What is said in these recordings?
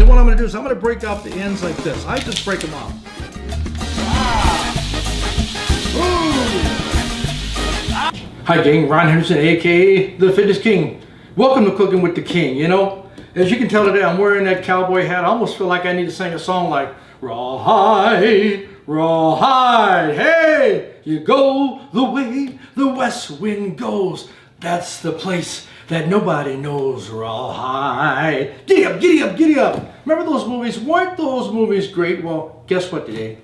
then what I'm going to do is I'm going to break out the ends like this. I just break them off. Hi gang, Ron Henderson, aka The Fitness King. Welcome to Cooking with the King. You know, as you can tell today, I'm wearing that cowboy hat. I almost feel like I need to sing a song like, Rawhide, rawhide, hey, you go the way the west wind goes. That's the place that nobody knows, rawhide. Giddy up, giddy up, giddy up. Remember those movies? Weren't those movies great? Well, guess what today?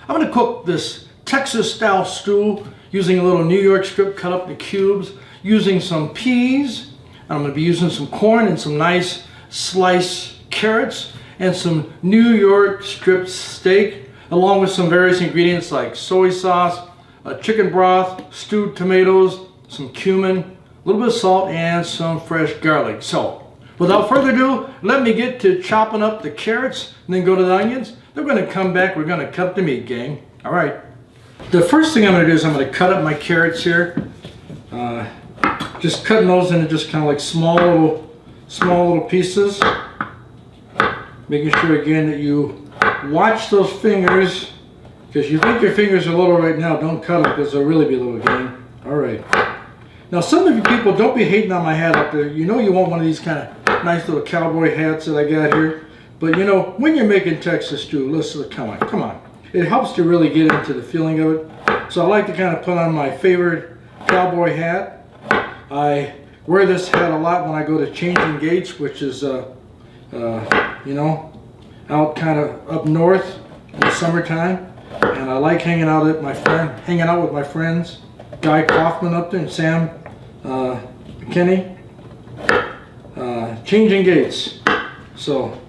I'm going to cook this Texas-style stew using a little New York strip cut up into cubes, using some peas. I'm going to be using some corn and some nice sliced carrots and some New York strip steak, along with some various ingredients like soy sauce, chicken broth, stewed tomatoes, some cumin, a little bit of salt, and some fresh garlic. So, without further ado, let me get to chopping up the carrots and then go to the onions. Then we're going to come back, we're going to cut the meat, gang. All right. The first thing I'm going to do is I'm going to cut up my carrots here. Just cutting those into just kind of like small little pieces. Making sure again that you watch those fingers, because you think your fingers are little right now, don't cut them because they'll really be little again. All right. Now some of you people, don't be hating on my hat up there. You know you want one of these kind of nice little cowboy hats that I got here. But you know, when you're making Texas stew, listen, come on. It helps to really get into the feeling of it. So I like to kind of put on my favorite cowboy hat. I wear this hat a lot when I go to changing gates, which is, you know, out kind of up north in the summertime. And I like hanging out with my friends, Guy Kaufman up there and Sam McKinney. Changing gates. So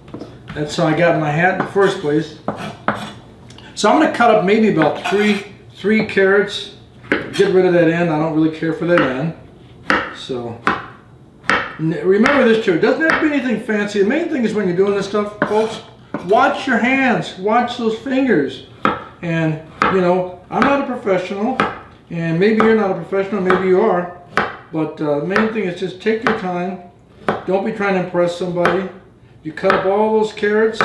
that's how I got my hat in the first place. So I'm going to cut up maybe about three carrots. Get rid of that end. I don't really care for that end. So remember this too. It doesn't have to be anything fancy. The main thing is when you're doing this stuff, folks, watch your hands. Watch those fingers. And, you know, I'm not a professional. And maybe you're not a professional. Maybe you are. But the main thing is just take your time. Don't be trying to impress somebody. You cut up all those carrots.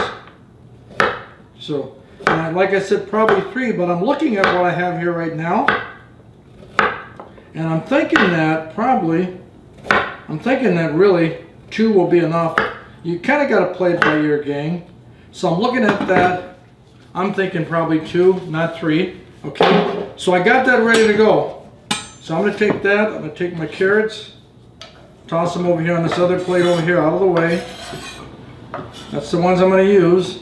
So, like I said, probably 3, but I'm looking at what I have here right now. And I'm thinking that really 2 will be enough. You kind of got to play it by ear, gang. So I'm looking at that. I'm thinking probably 2, not 3. Okay, so I got that ready to go. So I'm going to take that. I'm going to take my carrots, toss them over here on this other plate over here, out of the way. That's the ones I'm going to use.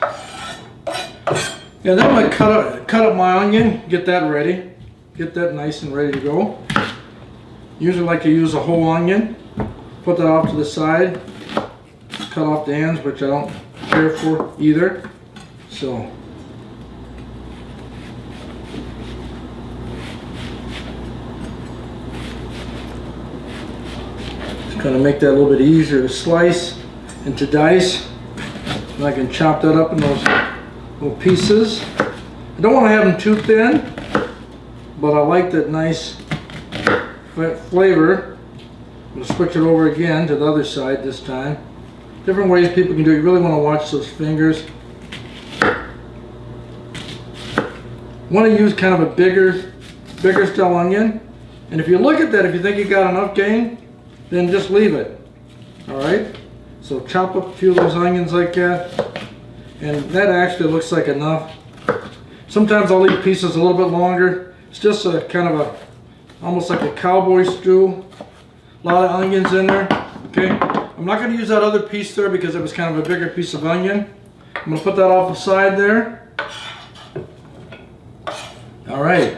And then I'm going to cut up my onion, get that ready. Get that nice and ready to go. Usually like to use a whole onion. Put that off to the side. Cut off the ends, which I don't care for either. So. Just kind of make that a little bit easier to slice and to dice. And I can chop that up in those little pieces. I don't want to have them too thin, but I like that nice flavor. I'm going to switch it over again to the other side this time. Different ways people can do it. You really want to watch those fingers. Want to use kind of a bigger style onion. And if you look at that, if you think you got enough, gang, then just leave it. Alright? So chop up a few of those onions like that. And that actually looks like enough. Sometimes I'll leave pieces a little bit longer. It's just a kind of almost like a cowboy stew. A lot of onions in there. Okay, I'm not going to use that other piece there because it was kind of a bigger piece of onion. I'm going to put that off the side there. All right.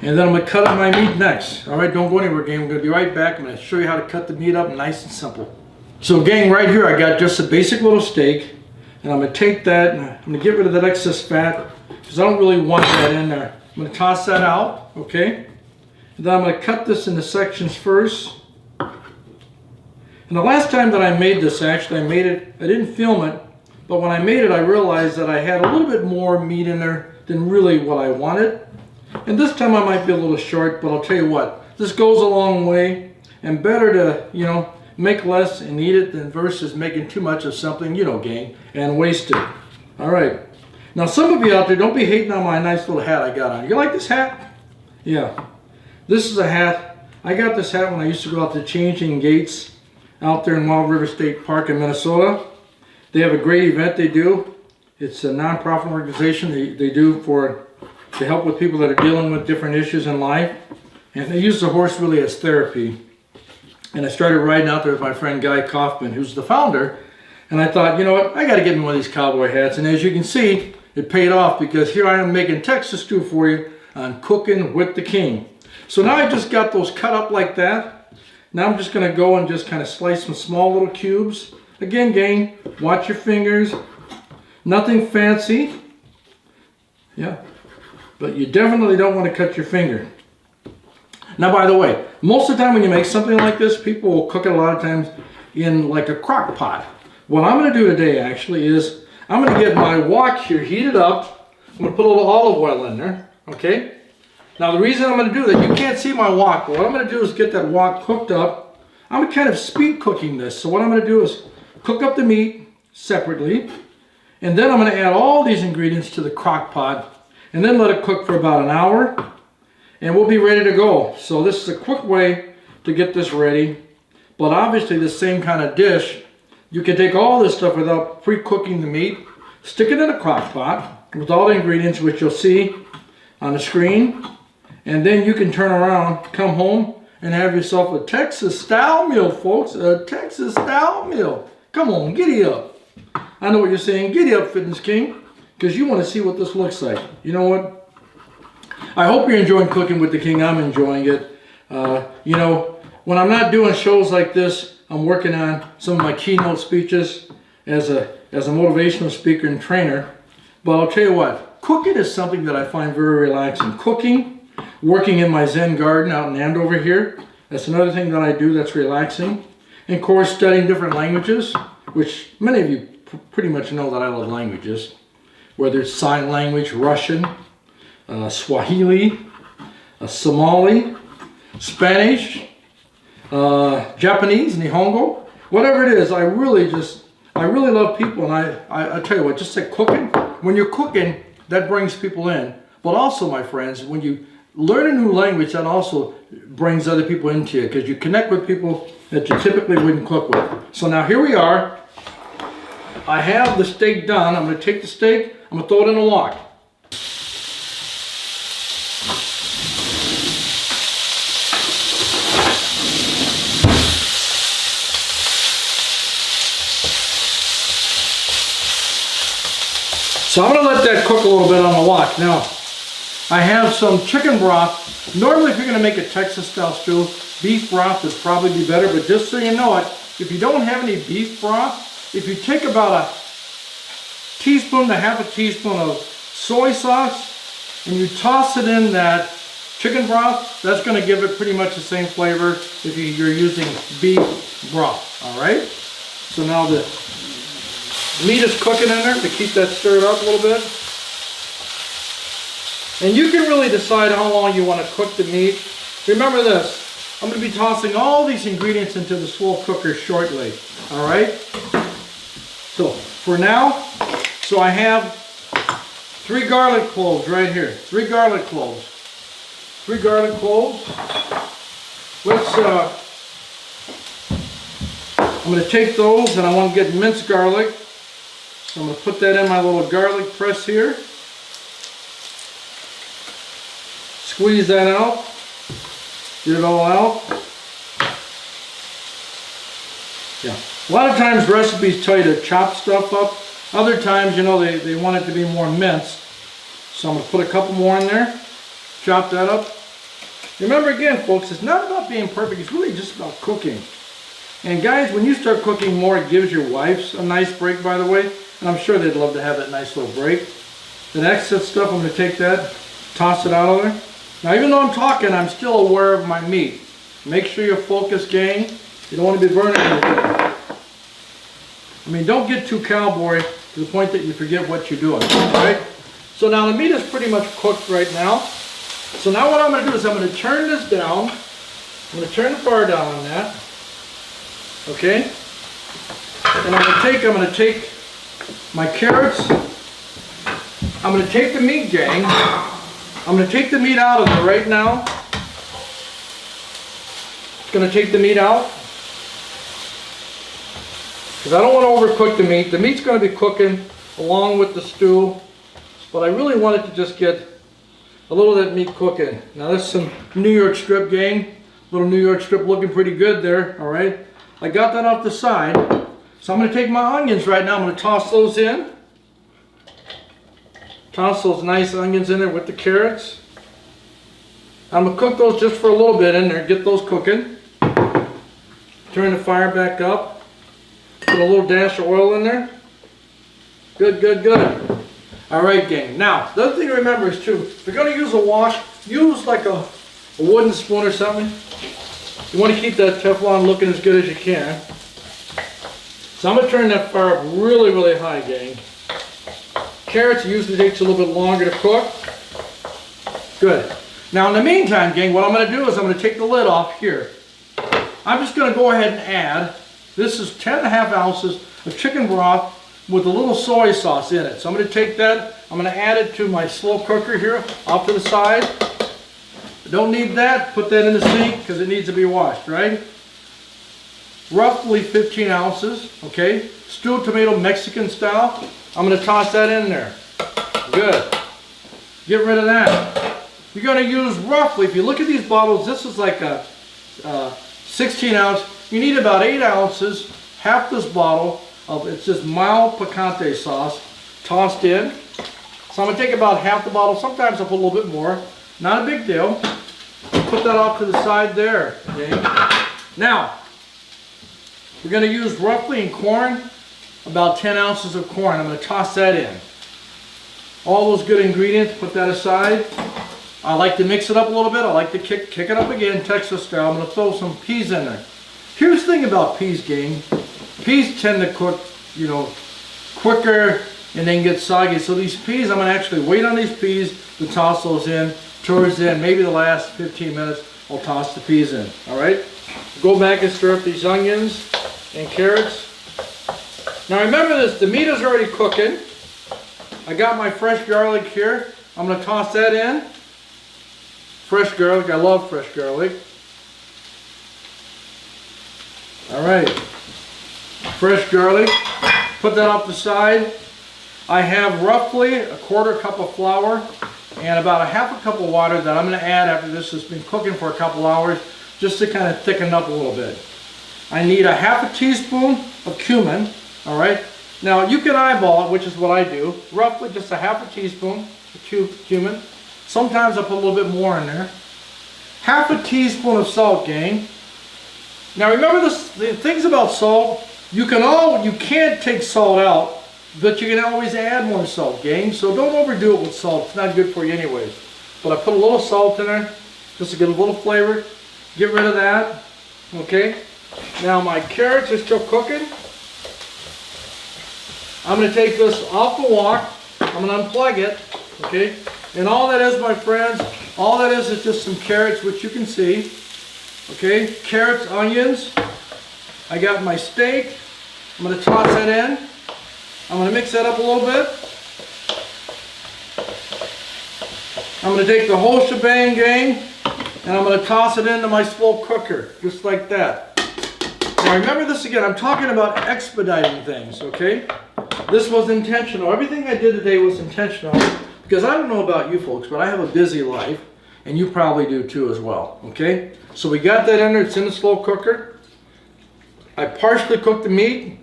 And then I'm going to cut up my meat next. All right, don't go anywhere, gang. I'm going to be right back. I'm going to show you how to cut the meat up nice and simple. So gang, right here I got just a basic little steak, and I'm going to take that and I'm going to get rid of that excess fat because I don't really want that in there. I'm going to toss that out, okay? And then I'm going to cut this into sections first. And the last time that I made this, actually I didn't film it, but when I made it I realized that I had a little bit more meat in there than really what I wanted. And this time I might be a little short, but I'll tell you what, this goes a long way, and better to, you know, make less and eat it than versus making too much of something, you know, gang, and waste it. All right. Now, some of you out there, don't be hating on my nice little hat I got on. You like this hat? Yeah. This is a hat. I got this hat when I used to go out to Changing Gates out there in Wild River State Park in Minnesota. They have a great event they do. It's a non-profit organization they do to help with people that are dealing with different issues in life. And they use the horse really as therapy. And I started riding out there with my friend Guy Kaufman, who's the founder. And I thought, you know what, I got to get me one of these cowboy hats. And as you can see, it paid off because here I am making Texas stew for you on Cooking with the King. So now I just got those cut up like that. Now I'm just going to go and just kind of slice some small little cubes. Again, gang, watch your fingers. Nothing fancy. Yeah. But you definitely don't want to cut your finger. Now, by the way, most of the time when you make something like this, people will cook it a lot of times in like a crock pot. What I'm going to do today actually is I'm going to get my wok here heated up. I'm going to put a little olive oil in there, okay? Now the reason I'm going to do that, you can't see my wok, but what I'm going to do is get that wok cooked up. I'm kind of speed cooking this. So what I'm going to do is cook up the meat separately, and then I'm going to add all these ingredients to the crock pot, and then let it cook for about an hour, and we'll be ready to go. So this is a quick way to get this ready, but obviously the same kind of dish, you can take all this stuff without pre-cooking the meat, stick it in a crock pot with all the ingredients, which you'll see on the screen, and then you can turn around, come home, and have yourself a Texas style meal, folks. A Texas style meal. Come on, giddy up. I know what you're saying. Giddy up, Fitness King, because you want to see what this looks like. You know what? I hope you're enjoying Cooking with the King. I'm enjoying it. You know, when I'm not doing shows like this, I'm working on some of my keynote speeches as a motivational speaker and trainer. But I'll tell you what, cooking is something that I find very relaxing. Cooking, working in my Zen garden out in Andover here, that's another thing that I do that's relaxing. And of course, studying different languages, which many of you pretty much know that I love languages. Whether it's sign language, Russian, Swahili, Somali, Spanish, Japanese, Nihongo, whatever it is, I really love people. And I tell you what, just like cooking, when you're cooking, that brings people in. But also, my friends, when you learn a new language, that also brings other people into you because you connect with people that you typically wouldn't cook with. So now here we are. I have the steak done. I'm going to take the steak, I'm going to throw it in a wok. So I'm going to let that cook a little bit on the wok. Now, I have some chicken broth. Normally, if you're going to make a Texas style stew, beef broth would probably be better, but just so you know it, if you don't have any beef broth, if you take about a teaspoon to half a teaspoon of soy sauce and you toss it in that chicken broth, that's going to give it pretty much the same flavor if you're using beef broth. All right? So now the meat is cooking in there to keep that stirred up a little bit. And you can really decide how long you want to cook the meat. Remember this, I'm going to be tossing all these ingredients into the slow cooker shortly. All right? So for now, so I have 3 garlic cloves right here. 3 garlic cloves. 3 garlic cloves. I'm going to take those and I want to get minced garlic. So I'm going to put that in my little garlic press here. Squeeze that out. Get it all out. Yeah. A lot of times recipes tell you to chop stuff up. Other times, you know, they want it to be more minced. So I'm going to put a couple more in there. Chop that up. Remember again, folks, it's not about being perfect. It's really just about cooking. And guys, when you start cooking more, it gives your wives a nice break, by the way. And I'm sure they'd love to have that nice little break. The excess stuff, I'm going to take that, toss it out of there. Now, even though I'm talking, I'm still aware of my meat. Make sure you're focused, gang. You don't want to be burning anything. I mean, don't get too cowboy to the point that you forget what you're doing, right? So now the meat is pretty much cooked right now. So now what I'm going to do is I'm going to turn this down. I'm going to turn the fire down on that. Okay? And I'm gonna take my carrots. I'm gonna take the meat, gang. I'm gonna take the meat out of there right now. Gonna take the meat out. Because I don't want to overcook the meat. The meat's gonna be cooking along with the stew. But I really want it to just get a little of that meat cooking. Now there's some New York strip, gang. Little New York strip looking pretty good there, all right? I got that off the side. So I'm gonna take my onions right now. I'm gonna toss those in. Toss those nice onions in there with the carrots. I'm gonna cook those just for a little bit in there, get those cooking. Turn the fire back up. Put a little dash of oil in there. Good, good, good. All right, gang. Now, the other thing to remember is too, if you're gonna use a wok, use like a wooden spoon or something. You wanna keep that Teflon looking as good as you can. So I'm gonna turn that fire up really, really high, gang. Carrots usually takes a little bit longer to cook. Good. Now in the meantime, gang, what I'm gonna do is I'm gonna take the lid off here. I'm just gonna go ahead and add, this is 10.5 ounces of chicken broth with a little soy sauce in it. So I'm gonna take that, I'm gonna add it to my slow cooker here, off to the side. Don't need that, put that in the sink because it needs to be washed, right? Roughly 15 ounces, okay? Stewed tomato Mexican style. I'm gonna toss that in there. Good. Get rid of that. You're gonna use roughly, if you look at these bottles, this is like a 16 ounce. You need about 8 ounces, half this bottle of, it's just mild picante sauce tossed in. So I'm gonna take about half the bottle. Sometimes I'll put a little bit more. Not a big deal. Put that off to the side there. Okay. Now, we're going to use roughly in corn about 10 ounces of corn. I'm going to toss that in. All those good ingredients, put that aside. I like to mix it up a little bit. I like to kick it up again, Texas style. I'm going to throw some peas in there. Here's the thing about peas, gang. Peas tend to cook, you know, quicker and then get soggy. So these peas, I'm going to actually wait on these peas to toss those in. Towards the end, maybe the last 15 minutes, I'll toss the peas in. All right? Go back and stir up these onions and carrots. Now remember this, the meat is already cooking. I got my fresh garlic here. I'm going to toss that in. Fresh garlic, I love fresh garlic. All right. Fresh garlic. Put that off the side. I have roughly a 1/4 cup of flour and about a 1/2 cup of water that I'm going to add after this has been cooking for a couple hours, just to kind of thicken up a little bit. I need a 1/2 teaspoon of cumin. All right. Now you can eyeball it, which is what I do. Roughly just a 1/2 teaspoon of cumin. Sometimes I put a little bit more in there. 1/2 teaspoon of salt, gang. Now remember this, the things about salt. You can't take salt out. But you can always add more salt, gang. So don't overdo it with salt. It's not good for you anyways. But I put a little salt in there just to get a little flavor. Get rid of that. Okay. Now my carrots are still cooking. I'm going to take this off the wok. I'm going to unplug it. Okay. And all that is, my friends, all that is just some carrots, which you can see. Okay. Carrots, onions. I got my steak. I'm going to toss that in. I'm going to mix that up a little bit. I'm going to take the whole shebang, gang, and I'm going to toss it into my slow cooker, just like that. Now remember this again, I'm talking about expediting things, okay? This was intentional. Everything I did today was intentional, because I don't know about you folks, but I have a busy life, and you probably do too as well, okay? So we got that in there, it's in the slow cooker. I partially cooked the meat.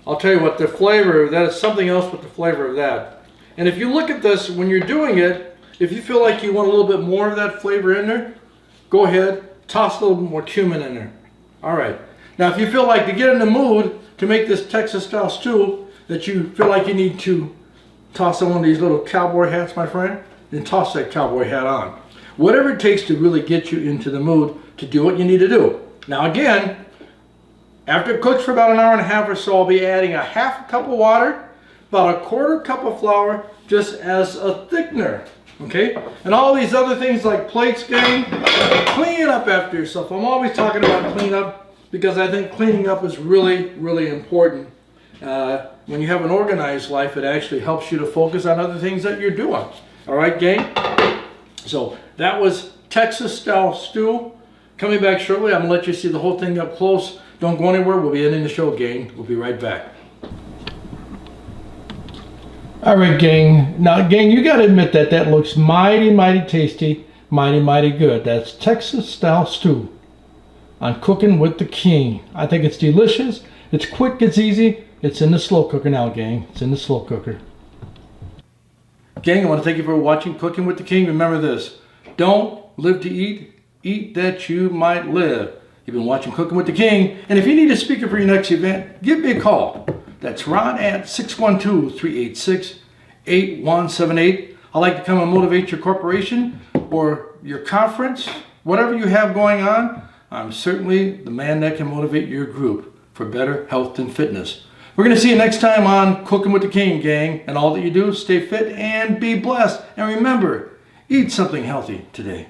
I'll tell you what, the flavor of that is something else with the flavor of that. And if you look at this, when you're doing it, if you feel like you want a little bit more of that flavor in there, go ahead, toss a little bit more cumin in there. All right. Now, if you feel like to get in the mood to make this Texas style stew, that you feel like you need to toss on one of these little cowboy hats, my friend, then toss that cowboy hat on. Whatever it takes to really get you into the mood to do what you need to do. Now again, after it cooks for about 1.5 hours or so, I'll be adding a 1/2 cup of water, about a 1/4 cup of flour, just as a thickener, okay? And all these other things like plates, gang, clean up after yourself. I'm always talking about clean up. because I think cleaning up is really, really important. When you have an organized life, it actually helps you to focus on other things that you're doing. All right, gang? So that was Texas style stew. Coming back shortly, I'm gonna let you see the whole thing up close. Don't go anywhere, we'll be ending the show, gang. We'll be right back. All right, gang. Now, gang, you gotta admit that that looks mighty, mighty tasty, mighty, mighty good. That's Texas style stew on Cooking with the King. I think it's delicious, it's quick, it's easy. It's in the slow cooker now, gang. It's in the slow cooker. Gang, I want to thank you for watching Cooking with the King. Remember this, don't live to eat, eat that you might live. You've been watching Cooking with the King, and if you need a speaker for your next event, give me a call. That's Ron at 612-386-8178. I'd like to come and motivate your corporation or your conference, whatever you have going on. I'm certainly the man that can motivate your group for better health and fitness. We're going to see you next time on Cooking with the King, gang. And all that you do, stay fit and be blessed. And remember, eat something healthy today.